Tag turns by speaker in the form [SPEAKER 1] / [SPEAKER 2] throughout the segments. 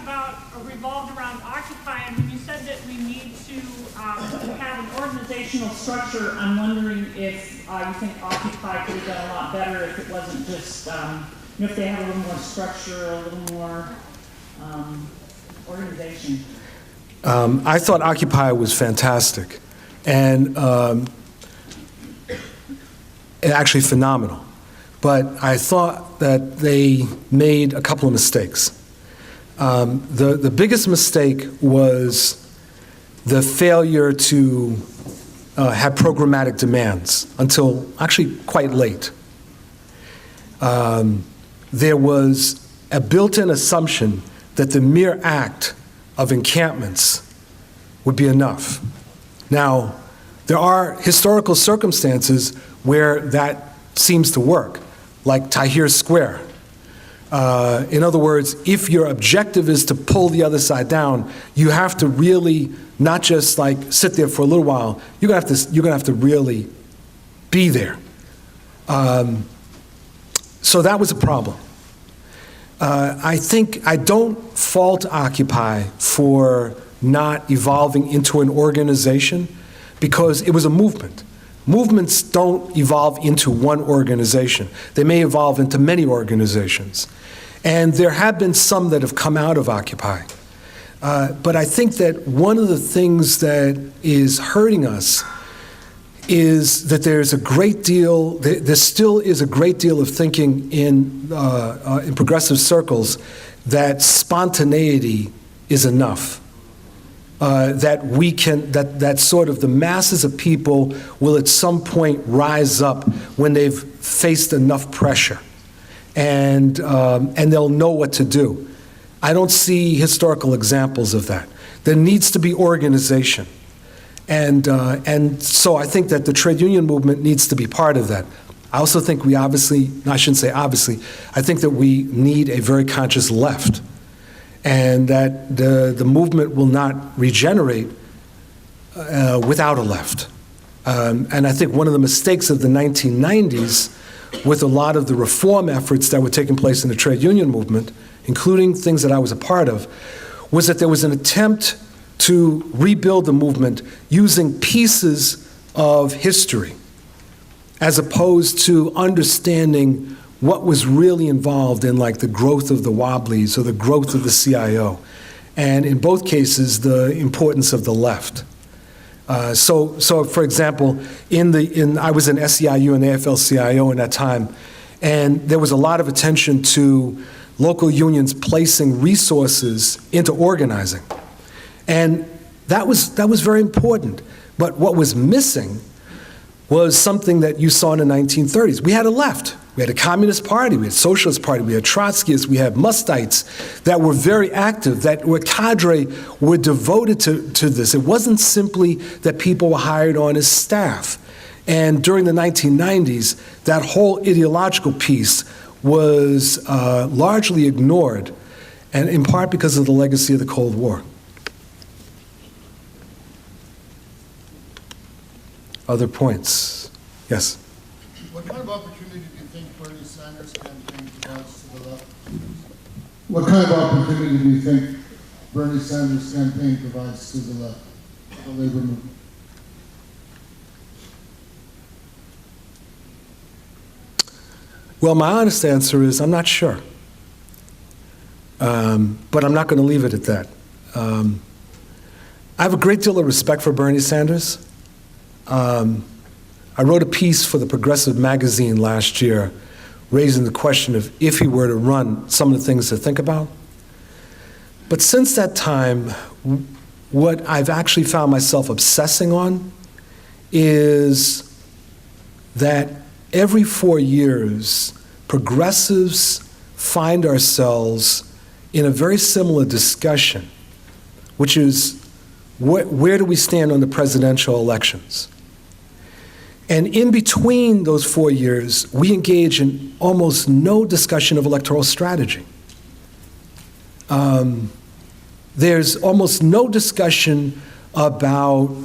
[SPEAKER 1] about revolved around Occupy, and when you said that we need to have an organizational structure, I'm wondering if you think Occupy could have done a lot better if it wasn't just, if they had a little more structure, a little more organization.
[SPEAKER 2] I thought Occupy was fantastic, and actually phenomenal. But I thought that they made a couple of mistakes. The biggest mistake was the failure to have programmatic demands until actually quite late. There was a built-in assumption that the mere act of encampments would be enough. Now, there are historical circumstances where that seems to work, like Tahrir Square. In other words, if your objective is to pull the other side down, you have to really not just like sit there for a little while. You're gonna have to really be there. So that was a problem. I don't fault Occupy for not evolving into an organization because it was a movement. Movements don't evolve into one organization. They may evolve into many organizations. And there have been some that have come out of Occupy. But I think that one of the things that is hurting us is that there still is a great deal of thinking in progressive circles that spontaneity is enough. That sort of the masses of people will at some point rise up when they've faced enough pressure, and they'll know what to do. I don't see historical examples of that. There needs to be organization, and so I think that the trade union movement needs to be part of that. I also think I shouldn't say obviously, I think that we need a very conscious left, and that the movement will not regenerate without a left. And I think one of the mistakes of the 1990s with a lot of the reform efforts that were taking place in the trade union movement, including things that I was a part of, was that there was an attempt to rebuild the movement using pieces of history as opposed to understanding what was really involved in like the growth of the Wobblies or the growth of the CIO, and in both cases the importance of the left. So for example, I was in SEIU and AFL-CIO in that time, and there was a lot of attention to local unions placing resources into organizing, and that was very important. But what was missing was something that you saw in the 1930s. We had a left. We had a Communist Party, we had a Socialist Party, we had Trotskyists, we had Mustites that were very active, that were cadre, were devoted to this. It wasn't simply that people were hired on as staff. And during the 1990s, that whole ideological piece was largely ignored, and in part because of the legacy of the Cold War. Other points? Yes?
[SPEAKER 3] What kind of opportunity do you think Bernie Sanders' campaign provides to the left?
[SPEAKER 4] What kind of opportunity do you think Bernie Sanders' campaign provides to the left, the labor movement?
[SPEAKER 2] Well, my honest answer is I'm not sure. But I'm not going to leave it at that. I have a great deal of respect for Bernie Sanders. I wrote a piece for the Progressive magazine last year raising the question of if he were to run, some of the things to think about. But since that time, what I've actually found myself obsessing on is that every 4 years, progressives find ourselves in a very similar discussion, which is where do we stand on the presidential elections? And in between those 4 years, we engage in almost no discussion of electoral strategy. There's almost no discussion about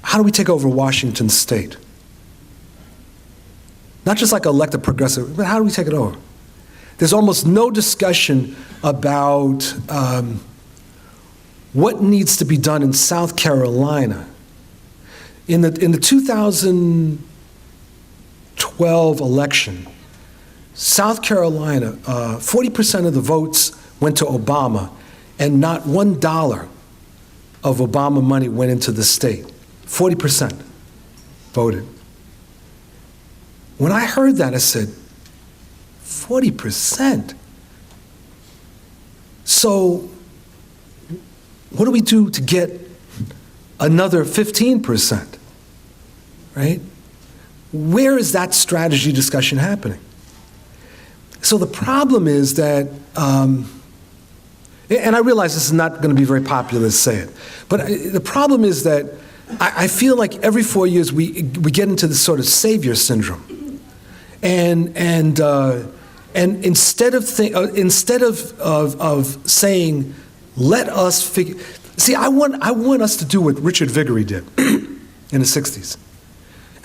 [SPEAKER 2] how do we take over Washington State? Not just like elect a progressive, but how do we take it over? There's almost no discussion about what needs to be done in South Carolina. In the 2012 election, South Carolina, 40% of the votes went to Obama, and not $1 of Obama money went into the state. 40% voted. When I heard that, I said, 40%? So what do we do to get another 15%, right? Where is that strategy discussion happening? So the problem is that, and I realize this is not going to be very popular to say it, but the problem is that I feel like every 4 years we get into this sort of savior syndrome, and instead of saying, let us figure. See, I want us to do what Richard Viguerie did in the '60s,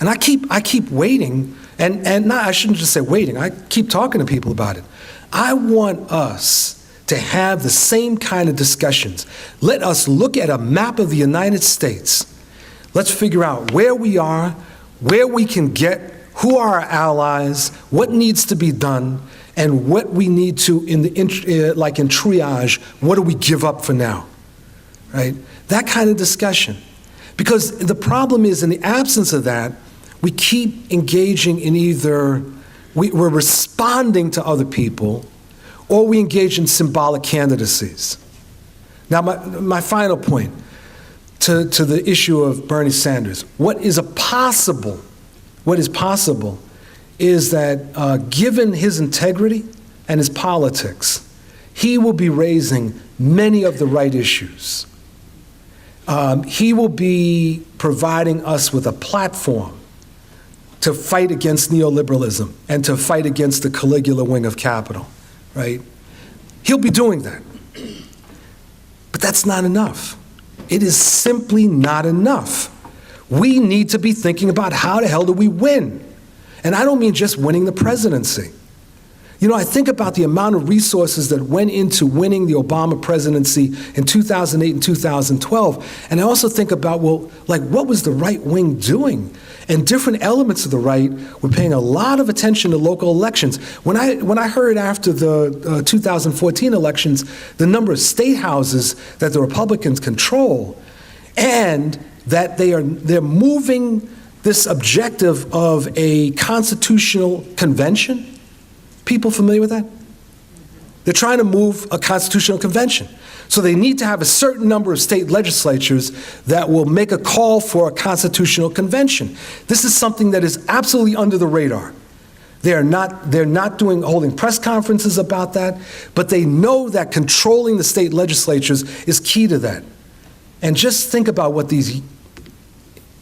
[SPEAKER 2] and I keep waiting, and not, I shouldn't just say waiting. I keep talking to people about it. I want us to have the same kind of discussions. Let us look at a map of the United States. Let's figure out where we are, where we can get, who are our allies, what needs to be done, and what we need to, like in triage, what do we give up for now, right? That kind of discussion. Because the problem is, in the absence of that, we keep engaging in either, we're responding to other people, or we engage in symbolic candidacies. Now, my final point to the issue of Bernie Sanders, what is possible is that given his integrity and his politics, he will be raising many of the right issues. He will be providing us with a platform to fight against neoliberalism and to fight against the Caligula wing of capital, right? He'll be doing that. But that's not enough. It is simply not enough. We need to be thinking about how the hell do we win? And I don't mean just winning the presidency. You know, I think about the amount of resources that went into winning the Obama presidency in 2008 and 2012. And I also think about, well, like, what was the right wing doing? And different elements of the right were paying a lot of attention to local elections. When I heard after the 2014 elections, the number of state houses that the Republicans control, and that they're moving this objective of a constitutional convention. People familiar with that? They're trying to move a constitutional convention. So they need to have a certain number of state legislatures that will make a call for a constitutional convention. This is something that is absolutely under the radar. They're not holding press conferences about that, but they know that controlling the state legislatures is key to that. And just think about what these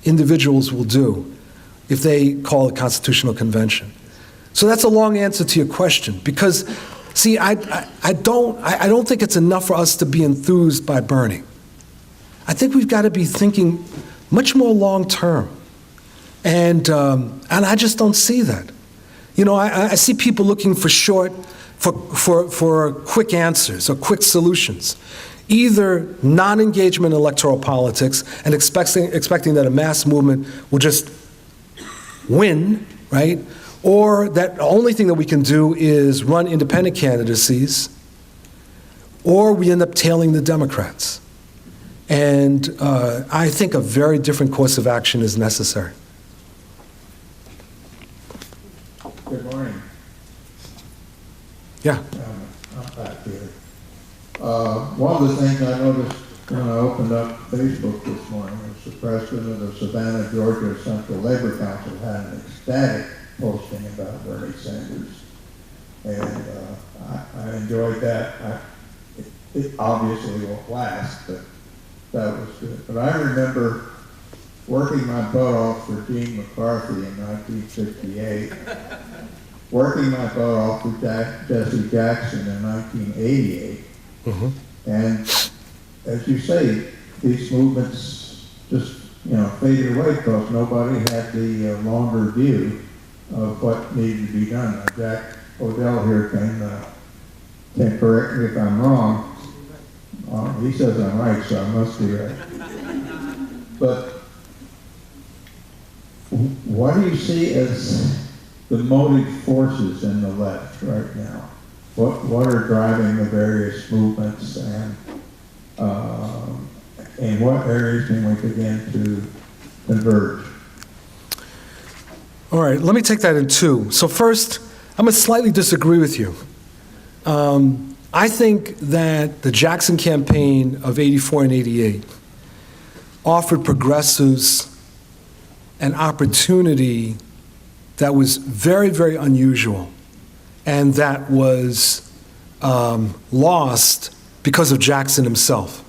[SPEAKER 2] individuals will do if they call a constitutional convention. So that's a long answer to your question, because, see, I don't think it's enough for us to be enthused by Bernie. I think we've got to be thinking much more long term, and I just don't see that. You know, I see people looking for quick answers or quick solutions. Either non-engagement in electoral politics and expecting that a mass movement will just win, right? Or that the only thing that we can do is run independent candidacies, or we end up tailing the Democrats. And I think a very different course of action is necessary.
[SPEAKER 5] Good morning.
[SPEAKER 2] Yeah.
[SPEAKER 5] I'm back here. One of the things I noticed when I opened up Facebook this morning was the president of the Savannah, Georgia Central Labor Council had an ecstatic posting about Bernie Sanders. And I enjoyed that. It obviously won't last, but that was good. But I remember working my butt off for Gene McCarthy in 1968, working my butt off for Jesse Jackson in 1988. Mm-hmm. And as you say, these movements just, faded away because nobody had the longer view of what needed to be done. Jack Odell here can correct me if I'm wrong. He says I'm right, so I must be right. But what do you see as the motive forces in the left right now? What are driving the various movements, and in what areas can we begin to converge?
[SPEAKER 2] All right, let me take that in two. So first, I'm going to slightly disagree with you. I think that the Jackson campaign of '84 and '88 offered progressives an opportunity that was very, very unusual, and that was lost because of Jackson himself.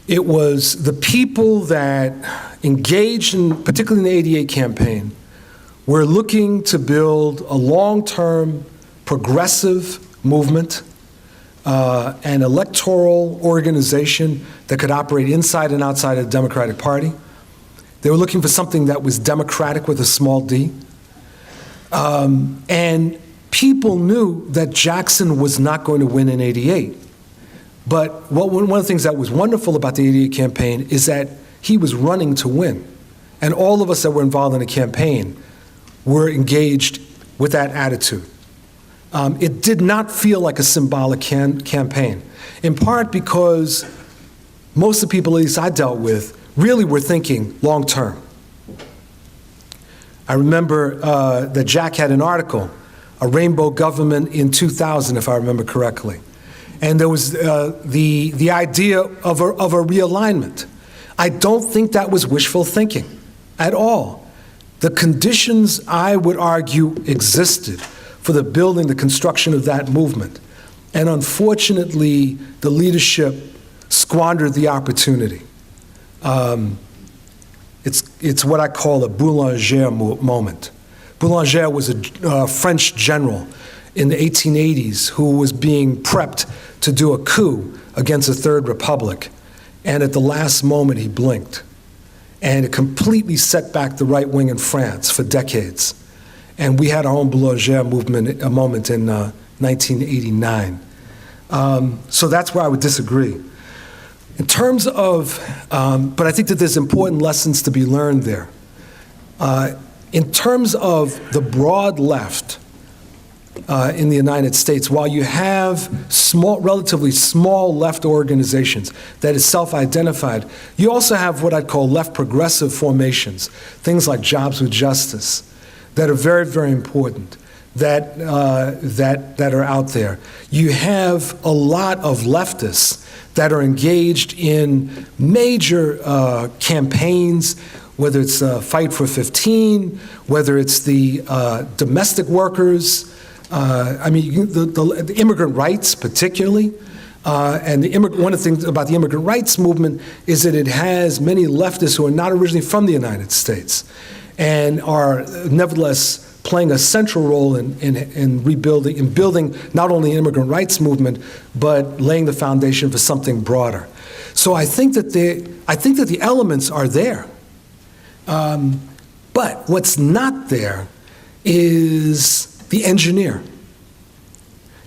[SPEAKER 2] It was the people that engaged in, particularly in the '88 campaign, were looking to build a long-term progressive movement, an electoral organization that could operate inside and outside of the Democratic Party. They were looking for something that was democratic with a small d. And people knew that Jackson was not going to win in '88. But one of the things that was wonderful about the '88 campaign is that he was running to win. And all of us that were involved in the campaign were engaged with that attitude. It did not feel like a symbolic campaign, in part because most of the people, at least I dealt with, really were thinking long term. I remember that Jack had an article, A Rainbow Government in 2000, if I remember correctly. And there was the idea of a realignment. I don't think that was wishful thinking at all. The conditions, I would argue, existed for the building, the construction of that movement. And unfortunately, the leadership squandered the opportunity. It's what I call a Boulanger moment. Boulanger was a French general in the 1880s who was being prepped to do a coup against the Third Republic. And at the last moment, he blinked. And it completely set back the right wing in France for decades. And we had our own Boulanger movement, a moment in 1989. So that's where I would disagree. In terms of, but I think that there's important lessons to be learned there. In terms of the broad left in the United States, while you have relatively small left organizations that is self-identified, you also have what I'd call left progressive formations, things like Jobs with Justice, that are very, very important, that are out there. You have a lot of leftists that are engaged in major campaigns, whether it's Fight for 15, whether it's the domestic workers, the immigrant rights particularly. And one of the things about the immigrant rights movement is that it has many leftists who are not originally from the United States and are nevertheless playing a central role in rebuilding, in building not only an immigrant rights movement, but laying the foundation for something broader. So I think that the elements are there. But what's not there is the engineer.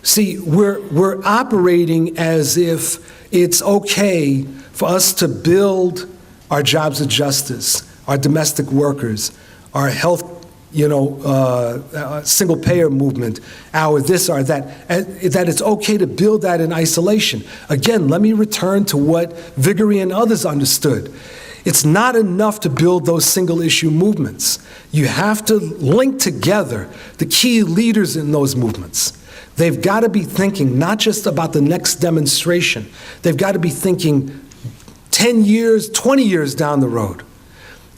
[SPEAKER 2] See, we're operating as if it's okay for us to build our jobs of justice, our domestic workers, our health, single payer movement, our this or that it's okay to build that in isolation. Again, let me return to what Vigory and others understood. It's not enough to build those single issue movements. You have to link together the key leaders in those movements. They've got to be thinking not just about the next demonstration. They've got to be thinking 10 years, 20 years down the road.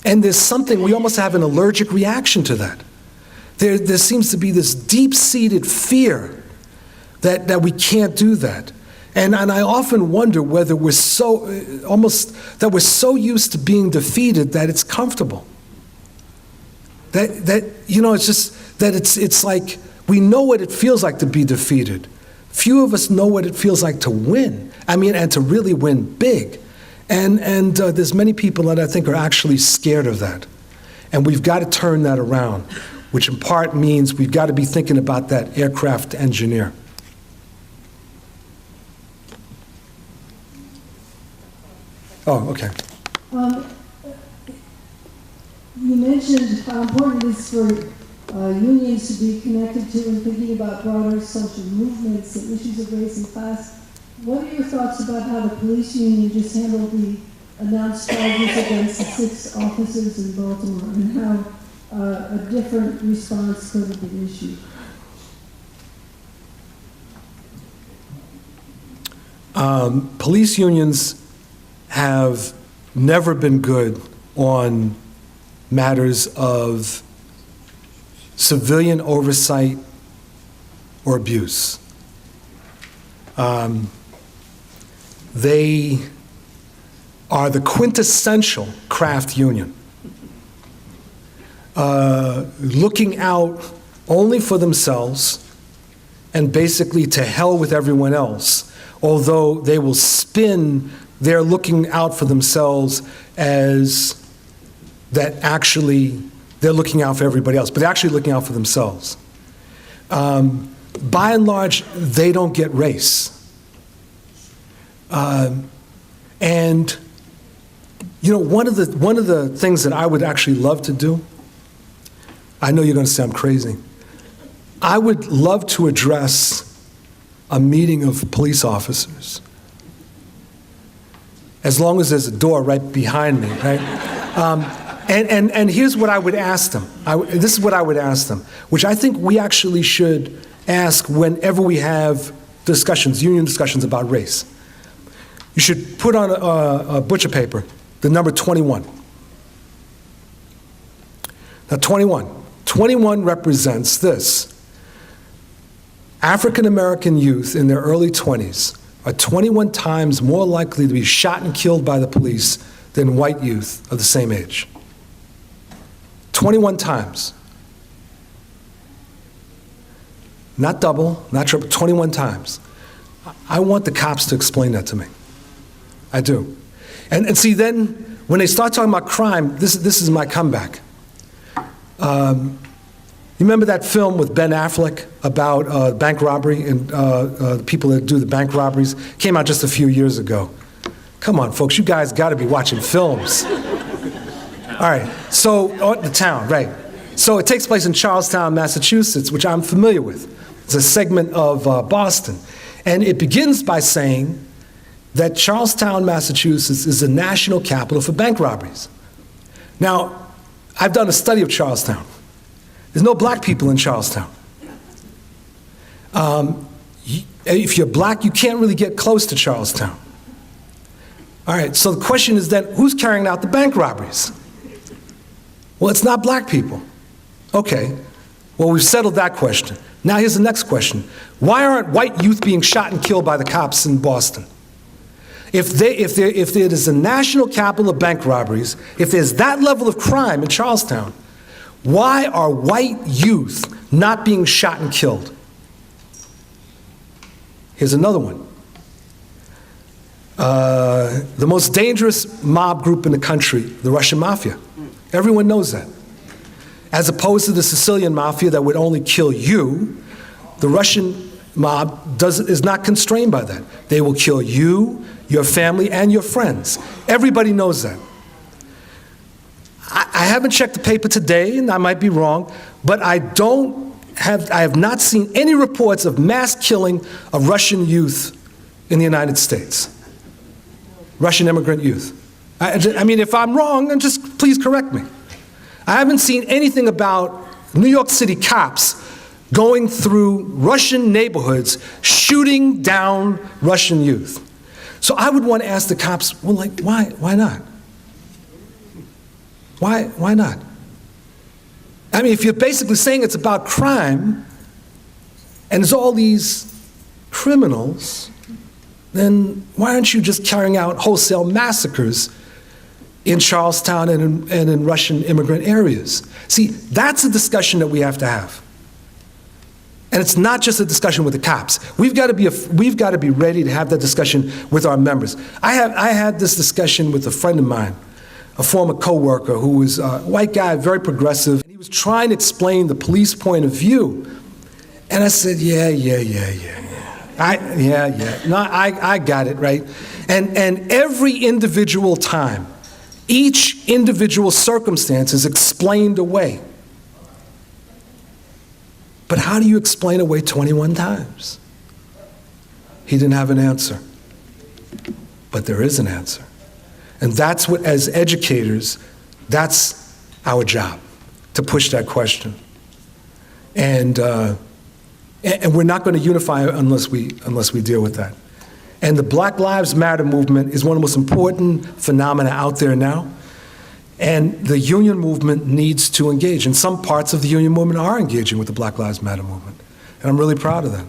[SPEAKER 2] And there's something, we almost have an allergic reaction to that. There seems to be this deep-seated fear that we can't do that. And I often wonder whether we're so used to being defeated that it's comfortable. It's like we know what it feels like to be defeated. Few of us know what it feels like to win. And to really win big. And there's many people that I think are actually scared of that. And we've got to turn that around. which in part means we've got to be thinking about that aircraft engineer. Oh, okay.
[SPEAKER 6] You mentioned how important it is for unions to be connected to and thinking about broader social movements and issues of race and class. What are your thoughts about how the police union just handled the announced charges against the 6 officers in Baltimore, and how a different response could have been issued?
[SPEAKER 2] Police unions have never been good on matters of civilian oversight or abuse. They are the quintessential craft union, looking out only for themselves and basically to hell with everyone else, although they will spin their looking out for themselves as that actually they're looking out for everybody else, but they're actually looking out for themselves. By and large, they don't get race. And you know, one of the things that I would actually love to do, I know you're going to say I'm crazy, I would love to address a meeting of police officers, as long as there's a door right behind me, right? And here's what I would ask them. This is what I would ask them, which I think we actually should ask whenever we have discussions, union discussions about race. You should put on a butcher paper the number 21. Now 21 represents this. African American youth in their early 20s are 21 times more likely to be shot and killed by the police than white youth of the same age. 21 times. Not double, not triple, 21 times. I want the cops to explain that to me. I do. And see, then, when they start talking about crime, this is my comeback. You remember that film with Ben Affleck about bank robbery and the people that do the bank robberies? Came out just a few years ago. Come on, folks, you guys got to be watching films. All right, so the town, right. So it takes place in Charlestown, Massachusetts, which I'm familiar with. It's a segment of Boston. And it begins by saying that Charlestown, Massachusetts is the national capital for bank robberies. Now, I've done a study of Charlestown. There's no black people in Charlestown. If you're black, you can't really get close to Charlestown. All right, so the question is then, who's carrying out the bank robberies? Well, it's not black people. Okay, well, we've settled that question. Now here's the next question. Why aren't white youth being shot and killed by the cops in Boston? If it is a national capital of bank robberies, if there's that level of crime in Charlestown, why are white youth not being shot and killed? Here's another one. The most dangerous mob group in the country, the Russian Mafia. Everyone knows that. As opposed to the Sicilian Mafia that would only kill you, the Russian mob is not constrained by that. They will kill you, your family, and your friends. Everybody knows that. I haven't checked the paper today, and I might be wrong, but I have not seen any reports of mass killing of Russian youth in the United States. Russian immigrant youth. I mean, if I'm wrong, then just please correct me. I haven't seen anything about New York City cops going through Russian neighborhoods, shooting down Russian youth. So I would want to ask the cops, well, like, why not? Why not? I mean, if you're basically saying it's about crime, and there's all these criminals, then why aren't you just carrying out wholesale massacres in Charlestown and in Russian immigrant areas? See, that's a discussion that we have to have. And it's not just a discussion with the cops. We've got to be ready to have that discussion with our members. I had this discussion with a friend of mine, a former coworker who was a white guy, very progressive. was trying to explain the police point of view. And I said, yeah. No, I got it, right? And every individual time, each individual circumstance is explained away. But how do you explain away 21 times? He didn't have an answer. But there is an answer. And that's what, as educators, that's our job, to push that question. And we're not going to unify unless we deal with that. And the Black Lives Matter movement is one of the most important phenomena out there now. And the union movement needs to engage. And some parts of the union movement are engaging with the Black Lives Matter movement. And I'm really proud of that.